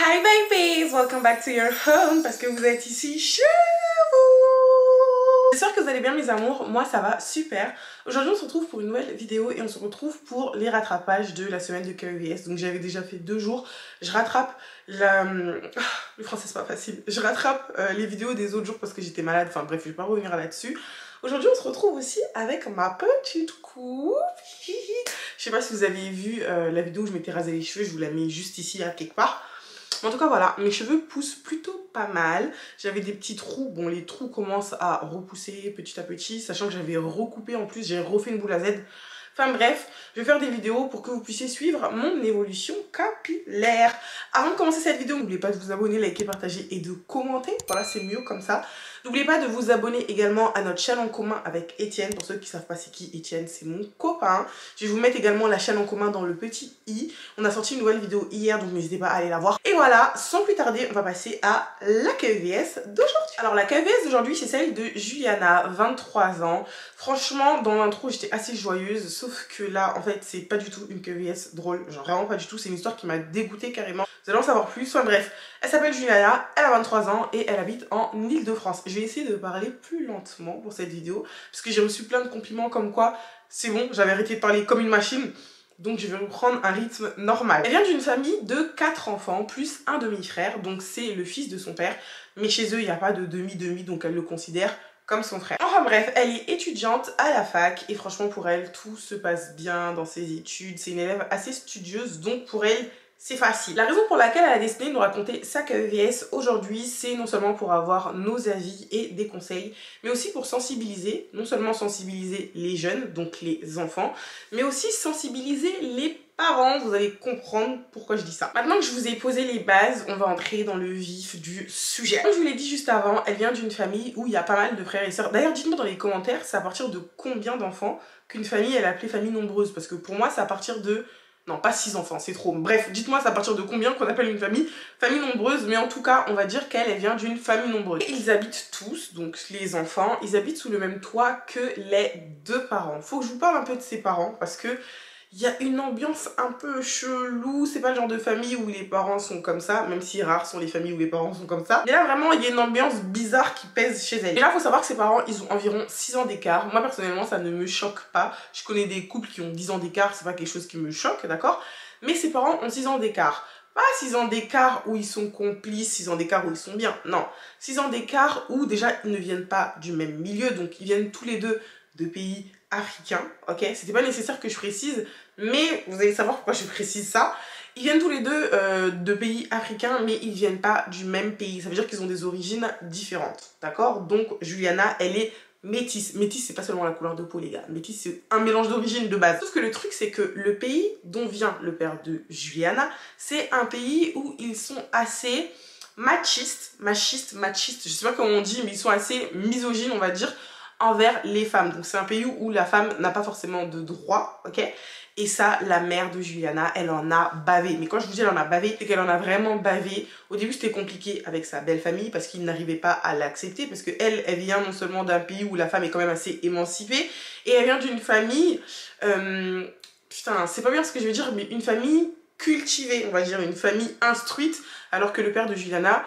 Hi babies, welcome back to your home parce que vous êtes ici chez vous. J'espère que vous allez bien mes amours, moi ça va super. Aujourd'hui on se retrouve pour une nouvelle vidéo et on se retrouve pour les rattrapages de la semaine de KEVS. Donc j'avais déjà fait 2 jours, je rattrape le français c'est pas facile, je rattrape les vidéos des autres jours parce que j'étais malade, enfin bref je vais pas revenir là-dessus. Aujourd'hui on se retrouve aussi avec ma petite coupe. Je sais pas si vous avez vu la vidéo où je m'étais rasé les cheveux, je vous la mets juste ici à quelque part. En tout cas voilà, mes cheveux poussent plutôt pas mal. J'avais des petits trous, bon les trous commencent à repousser petit à petit, sachant que j'avais recoupé en plus, j'ai refait une boule à Z. Enfin bref, je vais faire des vidéos pour que vous puissiez suivre mon évolution capillaire. Avant de commencer cette vidéo, n'oubliez pas de vous abonner, liker, partager et de commenter. Voilà, c'est mieux comme ça. N'oubliez pas de vous abonner également à notre chaîne en commun avec Étienne. Pour ceux qui ne savent pas c'est qui Étienne, c'est mon copain. Je vais vous mettre également la chaîne en commun dans le petit i. On a sorti une nouvelle vidéo hier, donc n'hésitez pas à aller la voir. Et voilà, sans plus tarder, on va passer à la KEVS d'aujourd'hui. Alors la KEVS d'aujourd'hui, c'est celle de Juliana, 23 ans. Franchement, dans l'intro, j'étais assez joyeuse, sauf que là, en fait, c'est pas du tout une KEVS drôle. Genre vraiment pas du tout, c'est une histoire qui m'a dégoûtée carrément. Vous allez en savoir plus. Enfin bref, elle s'appelle Juliana, elle a 23 ans et elle habite en Île-de-France. Je vais essayer de parler plus lentement pour cette vidéo, parce que j'ai reçu plein de compliments comme quoi c'est bon, j'avais arrêté de parler comme une machine. Donc je vais reprendre un rythme normal. Elle vient d'une famille de 4 enfants, plus un demi-frère, donc c'est le fils de son père. Mais chez eux, il n'y a pas de demi-demi, donc elle le considère comme son frère. Enfin bref, elle est étudiante à la fac et franchement pour elle, tout se passe bien dans ses études. C'est une élève assez studieuse, donc pour elle, c'est facile. La raison pour laquelle elle a décidé de nous raconter sa KEVS aujourd'hui, c'est non seulement pour avoir nos avis et des conseils, mais aussi pour sensibiliser, non seulement sensibiliser les jeunes, donc les enfants, mais aussi sensibiliser les parents. Vous allez comprendre pourquoi je dis ça. Maintenant que je vous ai posé les bases, on va entrer dans le vif du sujet. Comme je vous l'ai dit juste avant, elle vient d'une famille où il y a pas mal de frères et sœurs. D'ailleurs, dites-moi dans les commentaires, c'est à partir de combien d'enfants qu'une famille, elle est appelée famille nombreuse? Parce que pour moi, c'est à partir de... Non, pas 6 enfants, c'est trop. Bref, dites-moi c'est à partir de combien qu'on appelle une famille nombreuse, mais en tout cas, on va dire qu'elle vient d'une famille nombreuse. Et ils habitent tous, donc les enfants, ils habitent sous le même toit que les 2 parents. Faut que je vous parle un peu de ses parents, parce que il y a une ambiance un peu chelou. C'est pas le genre de famille où les parents sont comme ça, même si rares sont les familles où les parents sont comme ça. Mais là vraiment il y a une ambiance bizarre qui pèse chez elle. Et là faut savoir que ses parents ils ont environ 6 ans d'écart. Moi personnellement ça ne me choque pas. Je connais des couples qui ont 10 ans d'écart, c'est pas quelque chose qui me choque, d'accord? Mais ses parents ont 6 ans d'écart. Pas 6 ans d'écart où ils sont complices, 6 ans d'écart où ils sont bien. Non, 6 ans d'écart où déjà ils ne viennent pas du même milieu, donc ils viennent tous les deux de pays africains, ok? C'était pas nécessaire que je précise, mais vous allez savoir pourquoi je précise ça. Ils viennent tous les deux de pays africains, mais ils viennent pas du même pays. Ça veut dire qu'ils ont des origines différentes, d'accord? Donc Juliana, elle est métisse. Métisse, c'est pas seulement la couleur de peau, les gars. Métisse, c'est un mélange d'origine de base. Sauf que le truc, c'est que le pays dont vient le père de Juliana, c'est un pays où ils sont assez machistes, je sais pas comment on dit, mais ils sont assez misogynes, on va dire, envers les femmes. Donc c'est un pays où la femme n'a pas forcément de droit, ok? Et ça, la mère de Juliana, elle en a bavé. Mais quand je vous dis elle en a bavé, c'est qu'elle en a vraiment bavé. Au début, c'était compliqué avec sa belle famille parce qu'ils n'arrivaient pas à l'accepter. Parce qu'elle, elle vient non seulement d'un pays où la femme est quand même assez émancipée, et elle vient d'une famille... putain, c'est pas bien ce que je veux dire, mais une famille cultivée, on va dire, une famille instruite, alors que le père de Juliana...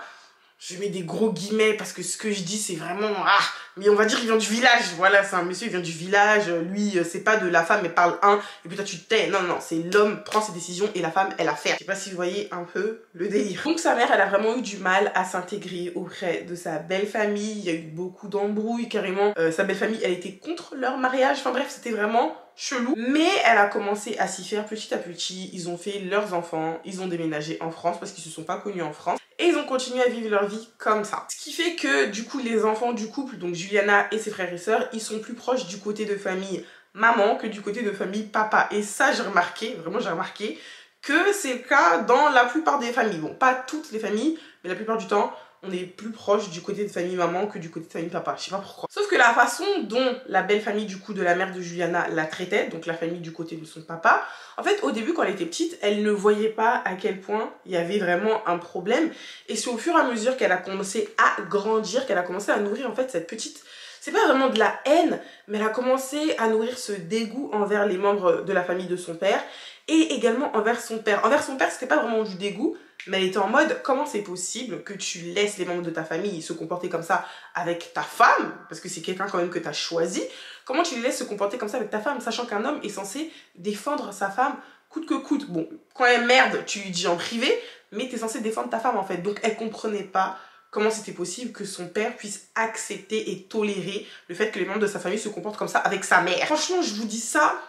Je mets des gros guillemets parce que ce que je dis c'est vraiment... Ah, mais on va dire qu'il vient du village. Voilà, c'est un monsieur, il vient du village. Lui, c'est pas de la femme, elle parle un. Et puis toi, tu te tais. Non, non, c'est l'homme prend ses décisions et la femme, elle a fait. Je sais pas si vous voyez un peu le délire. Donc sa mère, elle a vraiment eu du mal à s'intégrer auprès de sa belle famille. Il y a eu beaucoup d'embrouilles, carrément. Sa belle famille, elle était contre leur mariage. Enfin bref, c'était vraiment... chelou, mais elle a commencé à s'y faire petit à petit. Ils ont fait leurs enfants, ils ont déménagé en France parce qu'ils se sont pas connus en France et ils ont continué à vivre leur vie comme ça. Ce qui fait que du coup les enfants du couple, donc Juliana et ses frères et sœurs, ils sont plus proches du côté de famille maman que du côté de famille papa. Et ça j'ai remarqué, vraiment j'ai remarqué que c'est le cas dans la plupart des familles. Bon, pas toutes les familles, mais la plupart du temps on est plus proche du côté de famille maman que du côté de famille papa. Je sais pas pourquoi. Sauf que la façon dont la belle famille du coup de la mère de Juliana la traitait, donc la famille du côté de son papa, en fait au début quand elle était petite, elle ne voyait pas à quel point il y avait vraiment un problème. Et c'est au fur et à mesure qu'elle a commencé à grandir, qu'elle a commencé à nourrir en fait cette petite... C'est pas vraiment de la haine, mais elle a commencé à nourrir ce dégoût envers les membres de la famille de son père et également envers son père. Envers son père, c'était pas vraiment du dégoût, Mais elle était en mode, comment c'est possible que tu laisses les membres de ta famille se comporter comme ça avec ta femme, parce que c'est quelqu'un quand même que tu as choisi, comment tu les laisses se comporter comme ça avec ta femme, sachant qu'un homme est censé défendre sa femme coûte que coûte. Bon, quand elle merde, tu lui dis en privé, mais tu es censé défendre ta femme en fait. Donc elle comprenait pas comment c'était possible que son père puisse accepter et tolérer le fait que les membres de sa famille se comportent comme ça avec sa mère. Franchement, je vous dis ça,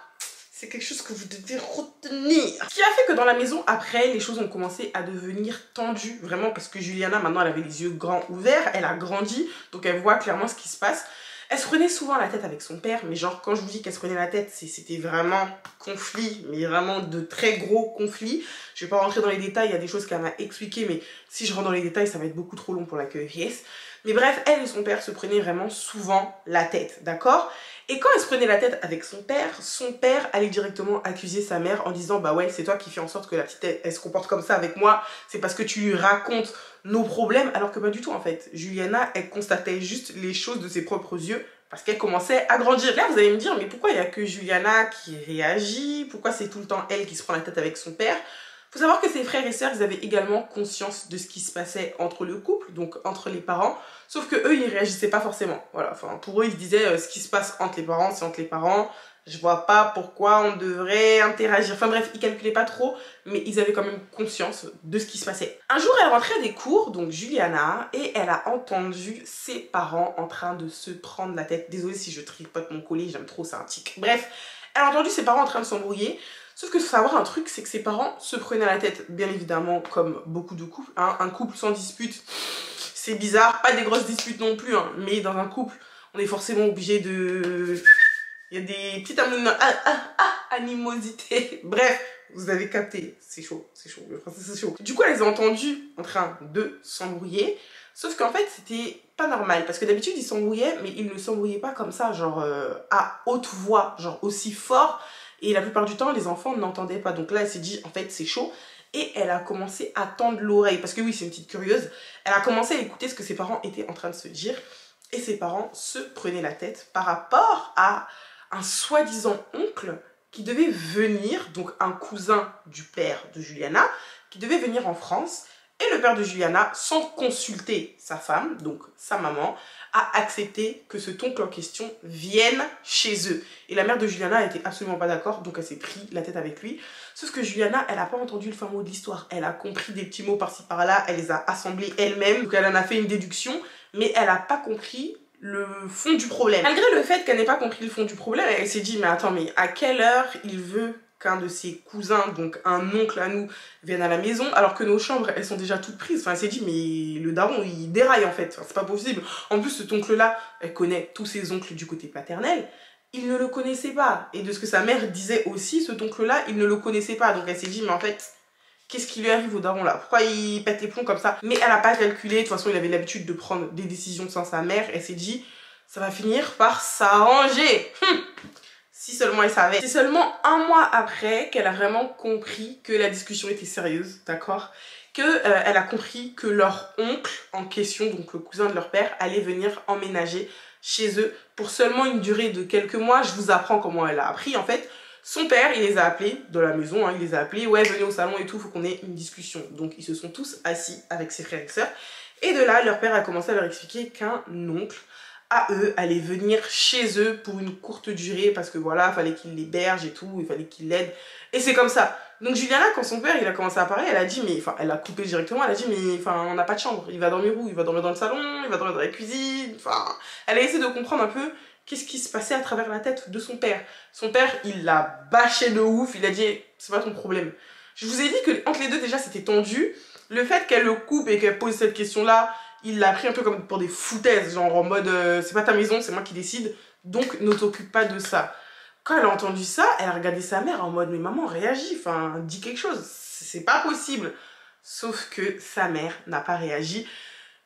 c'est quelque chose que vous devez retenir. Ce qui a fait que dans la maison, après, les choses ont commencé à devenir tendues. Vraiment, parce que Juliana, maintenant, elle avait les yeux grands ouverts. Elle a grandi, donc elle voit clairement ce qui se passe. Elle se prenait souvent la tête avec son père. Mais genre, quand je vous dis qu'elle se prenait la tête, c'était vraiment conflit. Mais vraiment de très gros conflits. Je vais pas rentrer dans les détails. Il y a des choses qu'elle m'a expliquées. Mais si je rentre dans les détails, ça va être beaucoup trop long pour la QES. Mais bref, elle et son père se prenaient vraiment souvent la tête, d'accord? Et quand elle se prenait la tête avec son père allait directement accuser sa mère en disant « Bah ouais, c'est toi qui fais en sorte que la petite, elle se comporte comme ça avec moi, c'est parce que tu lui racontes nos problèmes. » Alors que pas du tout en fait. Juliana, elle constatait juste les choses de ses propres yeux parce qu'elle commençait à grandir. Là, vous allez me dire « Mais pourquoi il n'y a que Juliana qui réagit? Pourquoi c'est tout le temps elle qui se prend la tête avec son père ?» Faut savoir que ses frères et sœurs, ils avaient également conscience de ce qui se passait entre le couple, donc entre les parents, sauf que eux, ils réagissaient pas forcément. Voilà, enfin, pour eux, ils se disaient ce qui se passe entre les parents, c'est entre les parents. Je vois pas pourquoi on devrait interagir. Enfin bref, ils calculaient pas trop, mais ils avaient quand même conscience de ce qui se passait. Un jour, elle rentrait des cours, donc Juliana, et elle a entendu ses parents en train de se prendre la tête. Désolée si je tripote mon collier, j'aime trop, c'est un tic. Bref, elle a entendu ses parents en train de s'embrouiller. Sauf que faut savoir un truc, c'est que ses parents se prenaient la tête, bien évidemment, comme beaucoup de couples. Hein. Un couple sans dispute, c'est bizarre. Pas des grosses disputes non plus, hein. Mais dans un couple, on est forcément obligé de... Il y a des petites animosités. Bref, vous avez capté. C'est chaud, le français c'est chaud. Du coup, elle les a entendus en train de s'embrouiller. Sauf qu'en fait, c'était pas normal. Parce que d'habitude, ils s'embrouillaient, mais ils ne s'embrouillaient pas comme ça, genre à haute voix, genre aussi fort. Et la plupart du temps, les enfants n'entendaient pas. Donc là, elle s'est dit, en fait, c'est chaud. Et elle a commencé à tendre l'oreille. Parce que oui, c'est une petite curieuse. Elle a commencé à écouter ce que ses parents étaient en train de se dire. Et ses parents se prenaient la tête par rapport à un soi-disant oncle qui devait venir, donc un cousin du père de Juliana, qui devait venir en France. Et le père de Juliana, sans consulter sa femme, donc sa maman, a accepté que cet oncle en question vienne chez eux. Et la mère de Juliana n'était absolument pas d'accord, donc elle s'est pris la tête avec lui. Sauf que Juliana, elle n'a pas entendu le fin mot de l'histoire. Elle a compris des petits mots par-ci par-là, elle les a assemblés elle-même, donc elle en a fait une déduction, mais elle n'a pas compris le fond du problème. Malgré le fait qu'elle n'ait pas compris le fond du problème, elle s'est dit, mais attends, mais à quelle heure il veut qu'un de ses cousins, donc un oncle à nous, vienne à la maison, alors que nos chambres, elles sont déjà toutes prises. Enfin, elle s'est dit, mais le daron, il déraille en fait. Enfin, c'est pas possible. En plus, cet oncle-là, elle connaît tous ses oncles du côté paternel. Il ne le connaissait pas. Et de ce que sa mère disait aussi, cet oncle-là, il ne le connaissait pas. Donc elle s'est dit, mais en fait, qu'est-ce qui lui arrive au daron là? Pourquoi il pète les plombs comme ça? Mais elle n'a pas calculé. De toute façon, il avait l'habitude de prendre des décisions sans sa mère. Elle s'est dit, ça va finir par s'arranger. Si seulement elle savait. C'est seulement un mois après qu'elle a vraiment compris que la discussion était sérieuse, d'accord? Elle a compris que leur oncle en question, donc le cousin de leur père, allait venir emménager chez eux pour seulement une durée de quelques mois. Je vous apprends comment elle a appris en fait. Son père, il les a appelés de la maison, hein, il les a appelés, ouais, venez au salon et tout, faut qu'on ait une discussion. Donc ils se sont tous assis avec ses frères et sœurs. Et de là, leur père a commencé à leur expliquer qu'un oncle à eux allait venir chez eux pour une courte durée parce que voilà, il fallait qu'il l'héberge et tout, il fallait qu'il l'aide. Et c'est comme ça. Donc Juliana, quand son père il a commencé à parler, elle a dit, mais enfin, elle a coupé directement, elle a dit, mais enfin, on n'a pas de chambre, il va dormir où? Il va dormir dans le salon, il va dormir dans la cuisine, enfin, elle a essayé de comprendre un peu qu'est-ce qui se passait à travers la tête de son père. Son père, il l'a bâché de ouf, il a dit, c'est pas ton problème. Je vous ai dit que entre les deux, déjà, c'était tendu. Le fait qu'elle le coupe et qu'elle pose cette question-là, il l'a pris un peu comme pour des foutaises, genre en mode c'est pas ta maison, c'est moi qui décide, donc ne t'occupe pas de ça. Quand elle a entendu ça, elle a regardé sa mère en mode mais maman réagis, enfin dis quelque chose, c'est pas possible. Sauf que sa mère n'a pas réagi.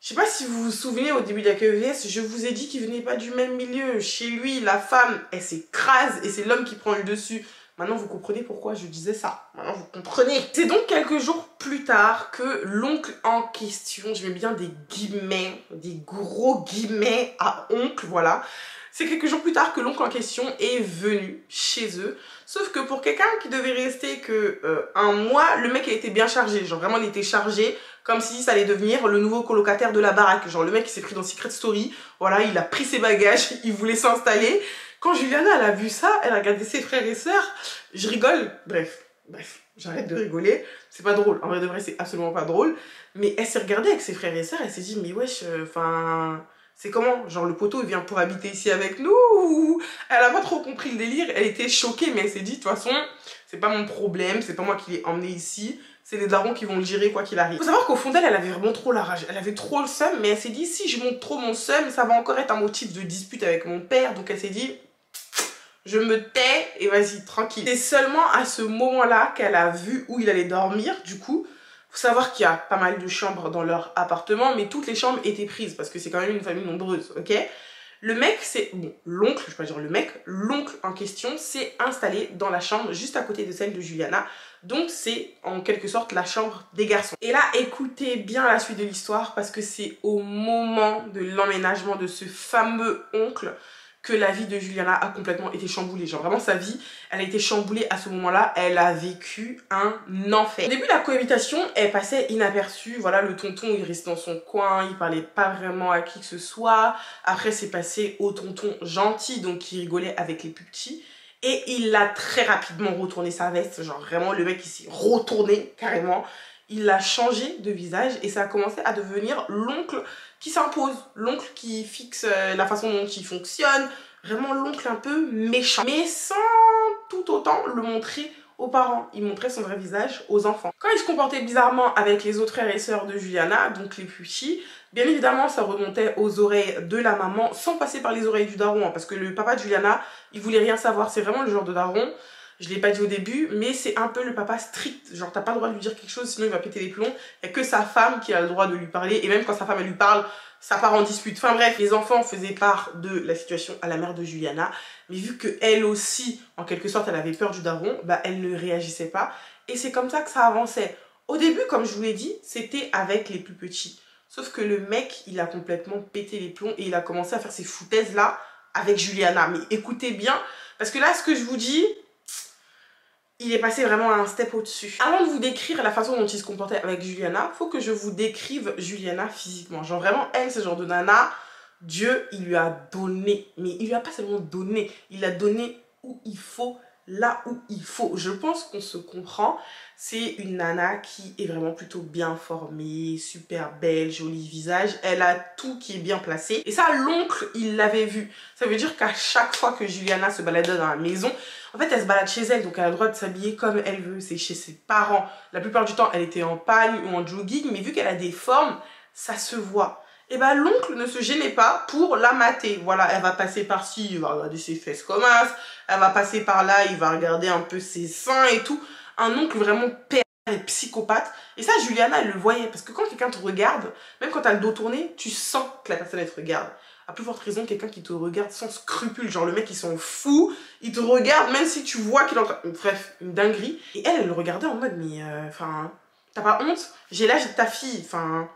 Je sais pas si vous vous souvenez au début de la QES, je vous ai dit qu'il venait pas du même milieu. Chez lui, la femme, elle s'écrase et c'est l'homme qui prend le dessus. Maintenant, vous comprenez pourquoi je disais ça. Maintenant, vous comprenez. C'est donc quelques jours plus tard que l'oncle en question, je mets bien des guillemets, des gros guillemets à oncle, voilà. C'est quelques jours plus tard que l'oncle en question est venu chez eux. Sauf que pour quelqu'un qui devait rester que un mois, le mec a été bien chargé. Genre vraiment il était chargé comme si ça allait devenir le nouveau colocataire de la baraque. Genre le mec il s'est pris dans Secret Story. Voilà, il a pris ses bagages, il voulait s'installer. Quand Juliana elle a vu ça, elle a regardé ses frères et sœurs. Je rigole, bref, j'arrête de rigoler. C'est pas drôle, en vrai de vrai c'est absolument pas drôle. Mais elle s'est regardée avec ses frères et sœurs, elle s'est dit mais wesh, enfin... c'est comment? Genre le poteau il vient pour habiter ici avec nous? Elle a pas trop compris le délire, elle était choquée mais elle s'est dit de toute façon c'est pas mon problème, c'est pas moi qui l'ai emmené ici, c'est les darons qui vont le gérer quoi qu'il arrive. Faut savoir qu'au fond d'elle, elle avait vraiment trop la rage, elle avait trop le seum mais elle s'est dit si je montre trop mon seum ça va encore être un motif de dispute avec mon père, donc elle s'est dit je me tais et vas-y tranquille. C'est seulement à ce moment-là qu'elle a vu où il allait dormir du coup. Faut savoir qu'il y a pas mal de chambres dans leur appartement, mais toutes les chambres étaient prises parce que c'est quand même une famille nombreuse, ok? Le mec, c'est... bon, l'oncle, je vais pas dire le mec, l'oncle en question s'est installé dans la chambre juste à côté de celle de Juliana. Donc c'est en quelque sorte la chambre des garçons. Et là, écoutez bien la suite de l'histoire parce que c'est au moment de l'emménagement de ce fameux oncle que la vie de Juliana a complètement été chamboulée. Genre vraiment sa vie, elle a été chamboulée à ce moment-là. Elle a vécu un enfer. Au début, la cohabitation, elle passait inaperçue. Voilà, le tonton, il restait dans son coin. Il parlait pas vraiment à qui que ce soit. Après, c'est passé au tonton gentil, donc qui rigolait avec les plus petits. Et il a très rapidement retourné sa veste. Genre vraiment, le mec, il s'est retourné carrément. Il a changé de visage et ça a commencé à devenir l'oncle qui s'impose, l'oncle qui fixe la façon dont il fonctionne, vraiment l'oncle un peu méchant, mais sans tout autant le montrer aux parents. Il montrait son vrai visage aux enfants. Quand il se comportait bizarrement avec les autres frères et sœurs de Juliana, donc les plus petits, bien évidemment ça remontait aux oreilles de la maman sans passer par les oreilles du daron, hein, parce que le papa de Juliana, il voulait rien savoir, c'est vraiment le genre de daron. Je l'ai pas dit au début, mais c'est un peu le papa strict. Genre, t'as pas le droit de lui dire quelque chose, sinon il va péter les plombs. Il n'y a que sa femme qui a le droit de lui parler. Et même quand sa femme, elle lui parle, ça part en dispute. Enfin bref, les enfants faisaient part de la situation à la mère de Juliana. Mais vu qu'elle aussi, en quelque sorte, elle avait peur du daron, bah elle ne réagissait pas. Et c'est comme ça que ça avançait. Au début, comme je vous l'ai dit, c'était avec les plus petits. Sauf que le mec, il a complètement pété les plombs et il a commencé à faire ces foutaises-là avec Juliana. Mais écoutez bien, parce que là, ce que je vous dis... il est passé vraiment à un step au-dessus. Avant de vous décrire la façon dont il se comportait avec Juliana, faut que je vous décrive Juliana physiquement. Genre vraiment, elle, ce genre de nana, Dieu, il lui a donné. Mais il lui a pas seulement donné, il l'a donné où il faut, là où il faut. Je pense qu'on se comprend. C'est une nana qui est vraiment plutôt bien formée, super belle, joli visage. Elle a tout qui est bien placé. Et ça, l'oncle, il l'avait vu. Ça veut dire qu'à chaque fois que Juliana se baladait dans la maison, en fait, elle se balade chez elle, donc elle a le droit de s'habiller comme elle veut. C'est chez ses parents. La plupart du temps, elle était en pagne ou en jogging, mais vu qu'elle a des formes, ça se voit. Et bah l'oncle ne se gênait pas pour la mater. Voilà, elle va passer par-ci, il va regarder ses fesses comme as. Elle va passer par là, il va regarder un peu ses seins et tout. Un oncle vraiment pervers et psychopathe. Et ça, Juliana, elle le voyait. Parce que quand quelqu'un te regarde, même quand t'as le dos tourné, tu sens que la personne, elle te regarde. À plus forte raison, quelqu'un qui te regarde sans scrupule. Genre, le mec, il s'en fout. Il te regarde, même si tu vois qu'il est en train... Bref, une dinguerie. Et elle, elle le regardait en mode, mais... Enfin, t'as pas honte? J'ai l'âge de ta fille. Enfin...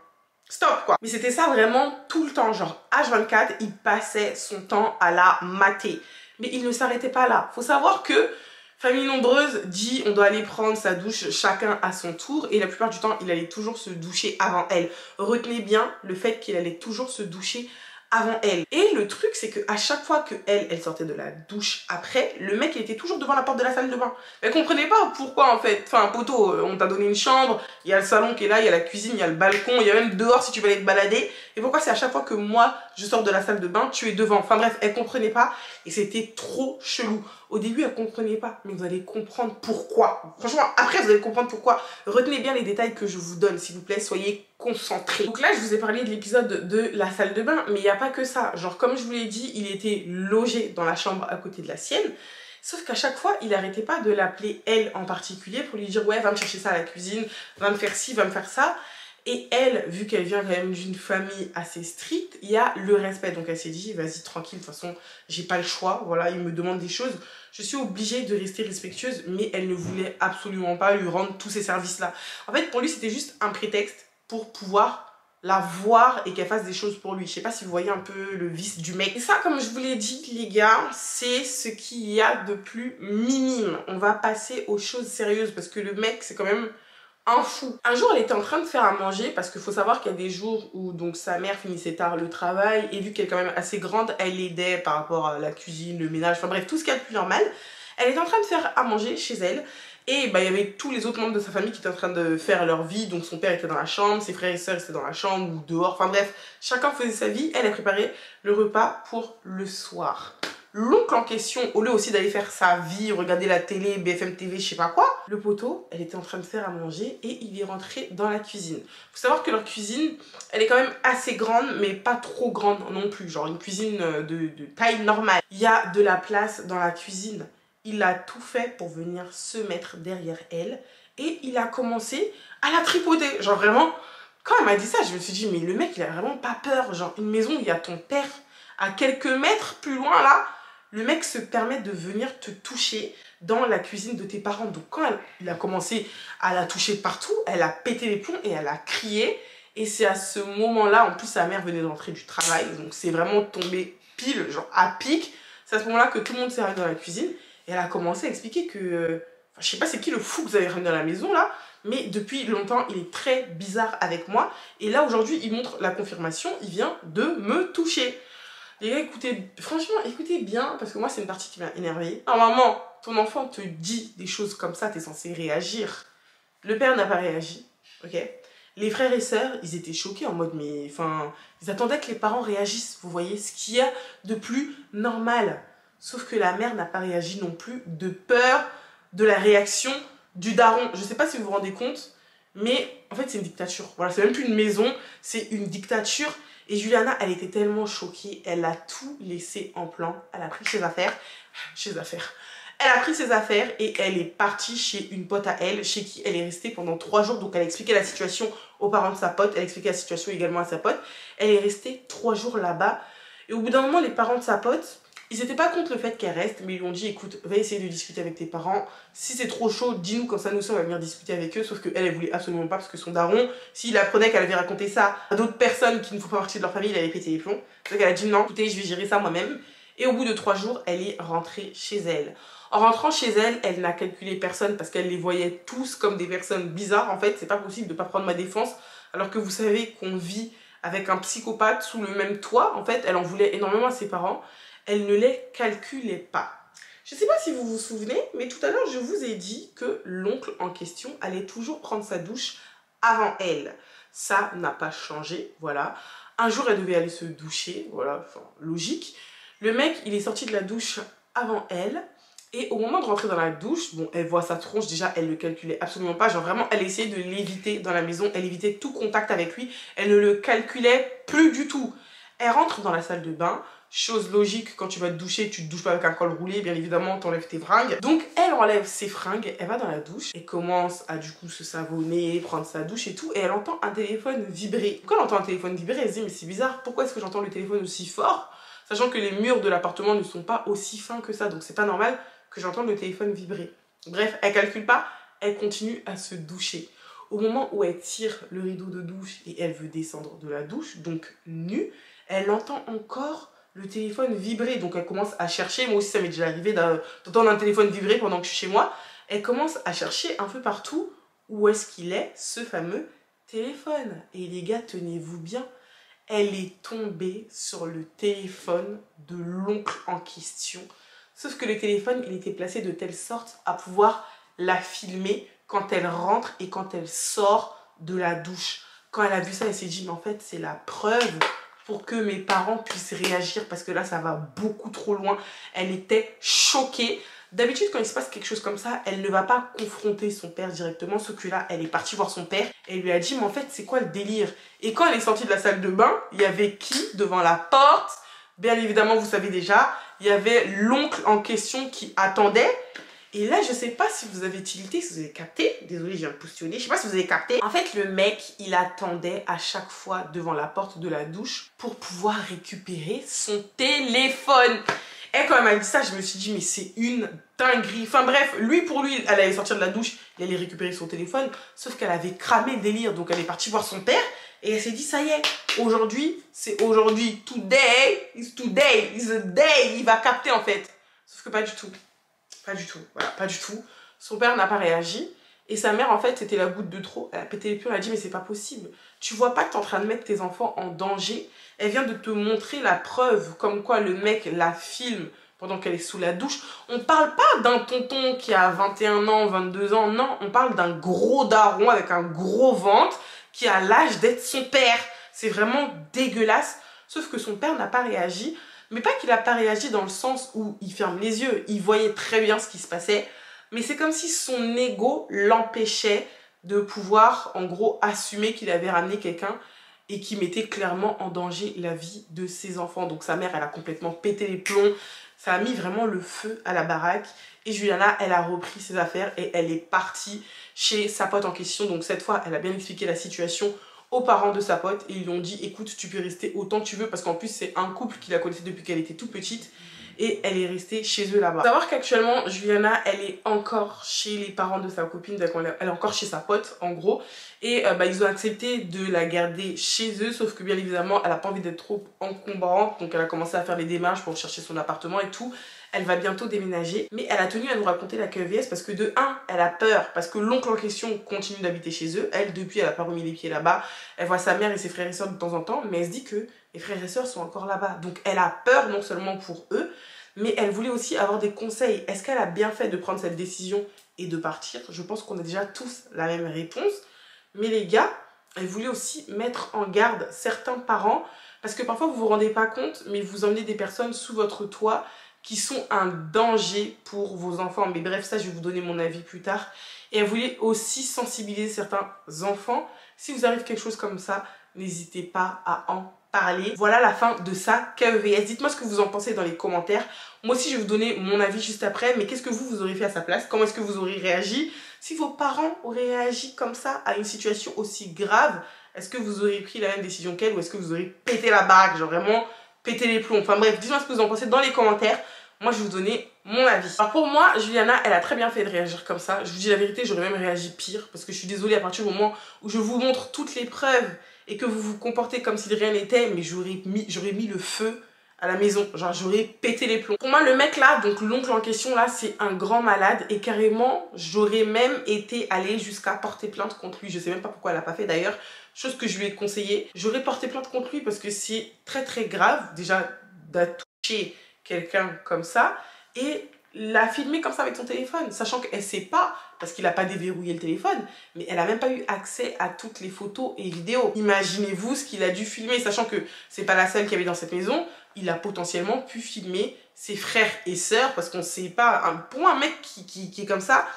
Stop, quoi. Mais c'était ça vraiment tout le temps. Genre, H24, il passait son temps à la mater. Mais il ne s'arrêtait pas là. Faut savoir que... famille nombreuse dit on doit aller prendre sa douche chacun à son tour et la plupart du temps il allait toujours se doucher avant elle. Retenez bien le fait qu'il allait toujours se doucher avant elle. Et le truc c'est que à chaque fois que elle sortait de la douche après, le mec il était toujours devant la porte de la salle de bain. Elle comprenait pas pourquoi en fait. Enfin poteau, on t'a donné une chambre, il y a le salon qui est là, il y a la cuisine, il y a le balcon, il y a même dehors si tu veux aller te balader. Et pourquoi c'est à chaque fois que moi je sors de la salle de bain, tu es devant. Enfin bref, elle comprenait pas et c'était trop chelou. Au début, elle comprenait pas, mais vous allez comprendre pourquoi. Franchement, après, vous allez comprendre pourquoi. Retenez bien les détails que je vous donne, s'il vous plaît, soyez concentrés. Donc là, je vous ai parlé de l'épisode de la salle de bain, mais il n'y a pas que ça. Genre, comme je vous l'ai dit, il était logé dans la chambre à côté de la sienne. Sauf qu'à chaque fois, il n'arrêtait pas de l'appeler elle en particulier pour lui dire « Ouais, va me chercher ça à la cuisine, va me faire ci, va me faire ça ». Et elle, vu qu'elle vient quand même d'une famille assez stricte, il y a le respect. Donc elle s'est dit, vas-y, tranquille, de toute façon, j'ai pas le choix. Voilà, il me demande des choses. Je suis obligée de rester respectueuse, mais elle ne voulait absolument pas lui rendre tous ces services-là. En fait, pour lui, c'était juste un prétexte pour pouvoir la voir et qu'elle fasse des choses pour lui. Je sais pas si vous voyez un peu le vice du mec. Et ça, comme je vous l'ai dit, les gars, c'est ce qu'il y a de plus minime. On va passer aux choses sérieuses parce que le mec, c'est quand même un fou. Un jour, elle était en train de faire à manger parce qu'il faut savoir qu'il y a des jours où donc sa mère finissait tard le travail et vu qu'elle est quand même assez grande, elle l'aidait par rapport à la cuisine, le ménage, enfin bref, tout ce qu'il y a de plus normal. Elle était en train de faire à manger chez elle. Et bah, il y avait tous les autres membres de sa famille qui étaient en train de faire leur vie. Donc son père était dans la chambre, ses frères et sœurs étaient dans la chambre ou dehors. Enfin bref, chacun faisait sa vie. Elle a préparé le repas pour le soir. L'oncle en question, au lieu aussi d'aller faire sa vie, regarder la télé, BFM TV, je sais pas quoi, le poteau, elle était en train de faire à manger et il est rentré dans la cuisine. Faut savoir que leur cuisine, elle est quand même assez grande, mais pas trop grande non plus. Genre une cuisine de taille normale. Il y a de la place dans la cuisine. Il a tout fait pour venir se mettre derrière elle et il a commencé à la tripoter. Genre vraiment, quand elle m'a dit ça, je me suis dit, mais le mec, il a vraiment pas peur. Genre une maison où il y a ton père à quelques mètres plus loin là, le mec se permet de venir te toucher dans la cuisine de tes parents. Donc quand il a commencé à la toucher partout, elle a pété les plombs et elle a crié. Et c'est à ce moment-là, en plus sa mère venait d'entrer du travail, donc c'est vraiment tombé pile, genre à pic. C'est à ce moment-là que tout le monde s'est arrêté dans la cuisine. Et elle a commencé à expliquer que... Enfin, je sais pas c'est qui le fou que vous avez ramené dans la maison là, mais depuis longtemps, il est très bizarre avec moi. Et là, aujourd'hui, il montre la confirmation, il vient de me toucher. Les gars, écoutez, franchement, écoutez bien, parce que moi, c'est une partie qui m'a énervée. Normalement, ton enfant te dit des choses comme ça, t'es censé réagir. Le père n'a pas réagi, ok? Les frères et sœurs, ils étaient choqués en mode, mais... Enfin, ils attendaient que les parents réagissent, vous voyez, ce qu'il y a de plus normal. Sauf que la mère n'a pas réagi non plus de peur de la réaction du daron. Je sais pas si vous vous rendez compte, mais en fait c'est une dictature. Voilà, c'est même plus une maison, c'est une dictature. Et Juliana, elle était tellement choquée, elle a tout laissé en plan. Elle a pris ses affaires. Elle a pris ses affaires et elle est partie chez une pote à elle, chez qui elle est restée pendant 3 jours. Donc elle a expliqué la situation aux parents de sa pote, elle a expliqué la situation également à sa pote. Elle est restée 3 jours là-bas. Et au bout d'un moment, les parents de sa pote, ils n'étaient pas contre le fait qu'elle reste, mais ils lui ont dit, écoute, va essayer de discuter avec tes parents. Si c'est trop chaud, dis-nous, comme ça nous on va venir discuter avec eux. Sauf qu'elle, elle voulait absolument pas, parce que son daron, s'il apprenait qu'elle avait raconté ça à d'autres personnes qui ne font pas partie de leur famille, il allait péter les plombs. Donc elle a dit, non, écoutez, je vais gérer ça moi-même. Et au bout de 3 jours, elle est rentrée chez elle. En rentrant chez elle, elle n'a calculé personne parce qu'elle les voyait tous comme des personnes bizarres. En fait, c'est pas possible de pas prendre ma défense, alors que vous savez qu'on vit avec un psychopathe sous le même toit. En fait, elle en voulait énormément à ses parents. Elle ne les calculait pas. Je ne sais pas si vous vous souvenez, mais tout à l'heure, je vous ai dit que l'oncle en question allait toujours prendre sa douche avant elle. Ça n'a pas changé, voilà. Un jour, elle devait aller se doucher, voilà, enfin, logique. Le mec, il est sorti de la douche avant elle. Et au moment de rentrer dans la douche, bon, elle voit sa tronche, déjà, elle ne le calculait absolument pas. Genre vraiment, elle essayait de l'éviter dans la maison. Elle évitait tout contact avec lui. Elle ne le calculait plus du tout. Elle rentre dans la salle de bain. Chose logique, quand tu vas te doucher, tu te douches pas avec un col roulé, bien évidemment, t'enlèves tes fringues. Donc, elle enlève ses fringues, elle va dans la douche, et commence à du coup se savonner, prendre sa douche et tout, et elle entend un téléphone vibrer. Quand elle entend un téléphone vibrer, elle se dit, mais c'est bizarre, pourquoi est-ce que j'entends le téléphone aussi fort? Sachant que les murs de l'appartement ne sont pas aussi fins que ça, donc c'est pas normal que j'entende le téléphone vibrer. Bref, elle calcule pas, elle continue à se doucher. Au moment où elle tire le rideau de douche et elle veut descendre de la douche, donc nue, elle entend encore le téléphone vibrer. Donc elle commence à chercher, moi aussi ça m'est déjà arrivé d'entendre un téléphone vibrer pendant que je suis chez moi. Elle commence à chercher un peu partout où est-ce qu'il est, ce fameux téléphone. Et les gars, tenez-vous bien, elle est tombée sur le téléphone de l'oncle en question. Sauf que le téléphone, il était placé de telle sorte à pouvoir la filmer quand elle rentre et quand elle sort de la douche. Quand elle a vu ça, elle s'est dit, mais en fait, c'est la preuve pour que mes parents puissent réagir parce que là, ça va beaucoup trop loin. Elle était choquée. D'habitude, quand il se passe quelque chose comme ça, elle ne va pas confronter son père directement, sauf que là, elle est partie voir son père et lui a dit, mais en fait, c'est quoi le délire? Et quand elle est sortie de la salle de bain, il y avait qui devant la porte? Bien évidemment, vous savez déjà, il y avait l'oncle en question qui attendait. Et là, je sais pas si vous avez tilté, si vous avez capté. Désolée, je viens de postillonner. Je sais pas si vous avez capté. En fait, le mec, il attendait à chaque fois devant la porte de la douche pour pouvoir récupérer son téléphone. Et quand elle m'a dit ça, je me suis dit, mais c'est une dinguerie. Enfin bref, pour lui, elle allait sortir de la douche, il allait récupérer son téléphone. Sauf qu'elle avait cramé le délire. Donc elle est partie voir son père. Et elle s'est dit, ça y est, aujourd'hui, c'est aujourd'hui. Today is today, is the day. Il va capter en fait. Sauf que pas du tout. Pas du tout. Voilà, pas du tout. Son père n'a pas réagi. Et sa mère, en fait, c'était la goutte de trop. Elle a pété les plombs, elle a dit, mais c'est pas possible. Tu vois pas que t'es en train de mettre tes enfants en danger. Elle vient de te montrer la preuve, comme quoi le mec la filme pendant qu'elle est sous la douche. On parle pas d'un tonton qui a 21 ans, 22 ans. Non, on parle d'un gros daron avec un gros ventre qui a l'âge d'être son père. C'est vraiment dégueulasse. Sauf que son père n'a pas réagi. Mais pas qu'il n'a pas réagi dans le sens où il ferme les yeux. Il voyait très bien ce qui se passait. Mais c'est comme si son ego l'empêchait de pouvoir, en gros, assumer qu'il avait ramené quelqu'un et qui mettait clairement en danger la vie de ses enfants. Donc sa mère, elle a complètement pété les plombs. Ça a mis vraiment le feu à la baraque. Et Juliana, elle a repris ses affaires et elle est partie chez sa pote en question. Donc cette fois, elle a bien expliqué la situation aux parents de sa pote. Et ils lui ont dit, écoute, tu peux rester autant que tu veux. Parce qu'en plus, c'est un couple qui la connaissait depuis qu'elle était toute petite. Et elle est restée chez eux là-bas. Faut savoir qu'actuellement, Juliana, elle est encore chez les parents de sa copine. Elle est encore chez sa pote, en gros. Et ils ont accepté de la garder chez eux. Sauf que bien évidemment, elle n'a pas envie d'être trop encombrante. Donc elle a commencé à faire les démarches pour chercher son appartement et tout. Elle va bientôt déménager. Mais elle a tenu à nous raconter la QEVS parce que de 1, elle a peur. Parce que l'oncle en question continue d'habiter chez eux. Elle, depuis, elle n'a pas remis les pieds là-bas. Elle voit sa mère et ses frères et sœurs de temps en temps. Mais elle se dit que les frères et sœurs sont encore là-bas. Donc elle a peur non seulement pour eux, mais elle voulait aussi avoir des conseils. Est-ce qu'elle a bien fait de prendre cette décision et de partir? Je pense qu'on a déjà tous la même réponse. Mais les gars, elle voulait aussi mettre en garde certains parents. Parce que parfois vous vous rendez pas compte, mais vous emmenez des personnes sous votre toit qui sont un danger pour vos enfants. Mais bref, ça je vais vous donner mon avis plus tard. Et elle voulait aussi sensibiliser certains enfants. Si vous arrive quelque chose comme ça, n'hésitez pas à en parler. Voilà la fin de sa QEVS. Dites-moi ce que vous en pensez dans les commentaires. Moi aussi, je vais vous donner mon avis juste après. Mais qu'est-ce que vous auriez fait à sa place? Comment est-ce que vous auriez réagi? Si vos parents auraient réagi comme ça à une situation aussi grave, est-ce que vous auriez pris la même décision qu'elle ou est-ce que vous auriez pété la baraque? Genre vraiment pété les plombs. Enfin bref, dites-moi ce que vous en pensez dans les commentaires. Moi, je vais vous donner mon avis. Alors pour moi, Juliana, elle a très bien fait de réagir comme ça. Je vous dis la vérité, j'aurais même réagi pire. Parce que je suis désolée, à partir du moment où je vous montre toutes les preuves et que vous vous comportez comme si de rien n'était, mais j'aurais mis le feu à la maison. Genre, j'aurais pété les plombs. Pour moi, le mec là, donc l'oncle en question là, c'est un grand malade. Et carrément, j'aurais même été allée jusqu'à porter plainte contre lui. Je sais même pas pourquoi elle l'a pas fait d'ailleurs. Chose que je lui ai conseillé. J'aurais porté plainte contre lui parce que c'est très très grave. Déjà, d'attoucher quelqu'un comme ça. Et la filmer comme ça avec son téléphone. Sachant qu'elle sait pas, parce qu'il n'a pas déverrouillé le téléphone, mais elle a même pas eu accès à toutes les photos et vidéos. Imaginez-vous ce qu'il a dû filmer, sachant que c'est pas la seule qu'il y avait dans cette maison. Il a potentiellement pu filmer ses frères et sœurs, parce qu'on sait pas, pour un mec qui est comme ça,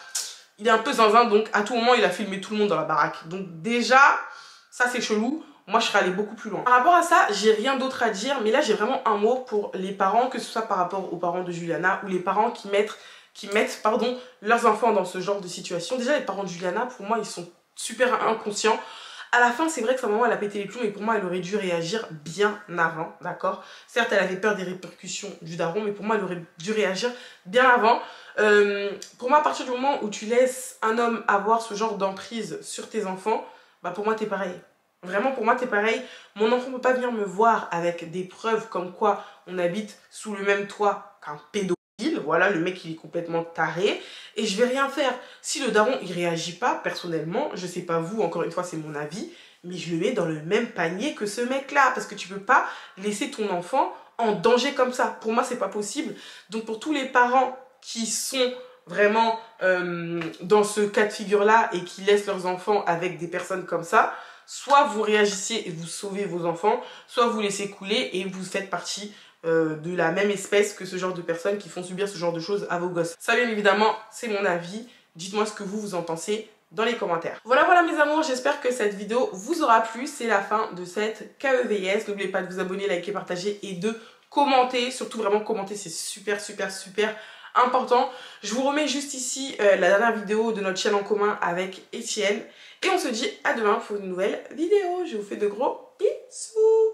il est un peu zinzin, donc à tout moment il a filmé tout le monde dans la baraque. Donc déjà, ça c'est chelou. Moi, je serais allée beaucoup plus loin. Par rapport à ça, j'ai rien d'autre à dire. Mais là, j'ai vraiment un mot pour les parents, que ce soit par rapport aux parents de Juliana ou les parents qui mettent leurs enfants dans ce genre de situation. Déjà, les parents de Juliana, pour moi, ils sont super inconscients. À la fin, c'est vrai que sa maman, elle a pété les plombs et pour moi, elle aurait dû réagir bien avant, d'accord? Certes, elle avait peur des répercussions du daron, mais pour moi, elle aurait dû réagir bien avant. Pour moi, à partir du moment où tu laisses un homme avoir ce genre d'emprise sur tes enfants, bah pour moi, t'es pareil. Vraiment, pour moi, t'es pareil. Mon enfant ne peut pas venir me voir avec des preuves comme quoi on habite sous le même toit qu'un pédophile. Voilà, le mec, il est complètement taré. Et je vais rien faire. Si le daron, il réagit pas, personnellement, je sais pas vous, encore une fois, c'est mon avis, mais je le mets dans le même panier que ce mec-là. Parce que tu peux pas laisser ton enfant en danger comme ça. Pour moi, c'est pas possible. Donc, pour tous les parents qui sont vraiment dans ce cas de figure-là et qui laissent leurs enfants avec des personnes comme ça, soit vous réagissez et vous sauvez vos enfants, soit vous laissez couler et vous faites partie de la même espèce que ce genre de personnes qui font subir ce genre de choses à vos gosses. Ça, bien évidemment, c'est mon avis. Dites-moi ce que vous en pensez dans les commentaires. Voilà mes amours, j'espère que cette vidéo vous aura plu. C'est la fin de cette QEVS. N'oubliez pas de vous abonner, liker, partager et de commenter. Surtout vraiment commenter, c'est super important. Je vous remets juste ici la dernière vidéo de notre chaîne en commun avec Etienne. Et on se dit à demain pour une nouvelle vidéo. Je vous fais de gros bisous.